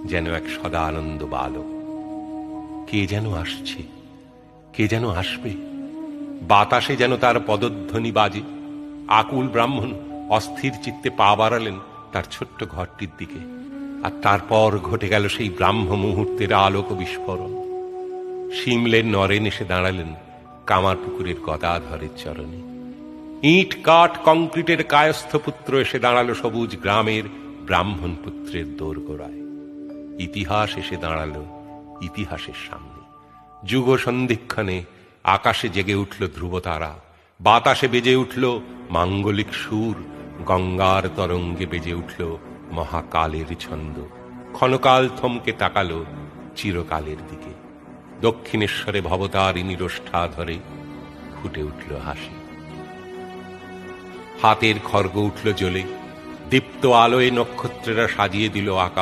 যেন এক সদানন্দ বালক। কে যেন আসছে, কে যেন আসবে, বাতাসে যেন তার পদধ্বনি বাজে। আকুল ব্রাহ্মণ অস্থির চিত্তে পা বাড়ালেন তার ছোট্ট ঘরটির দিকে, আর তারপর ঘটে গেল সেই ব্রাহ্ম মুহূর্তের আলোক বিস্ফোরণ। শিমলের নরেন এসে দাঁড়ালেন কামারপুকুরের গদাধরের চরণে। ইট কাঠ কংক্রিটের কায়স্থ পুত্র এসে দাঁড়ালো সবুজ গ্রামের ব্রাহ্মণ পুত্রের দোরগোড়ায়। ইতিহাস এসে দাঁড়ালো ইতিহাসের সামনে। যুগ সন্ধিক্ষণে আকাশে জেগে উঠল ধ্রুবতারা, বাতাসে বেজে উঠল মাঙ্গলিক সুর, গঙ্গার তরঙ্গে বেজে উঠল মহাকালের ছন্দ। ক্ষণকাল থমকে তাকালো চিরকালের দিকে। দক্ষিণেশ্বরে ভবতারিণীর ওষ্ঠা ধরে ফুটে উঠল হাসি। হাতের খড়গ উঠল জ্বলে, দীপ্ত আলোয় নক্ষত্রেরা সাজিয়ে দিল আকাশ।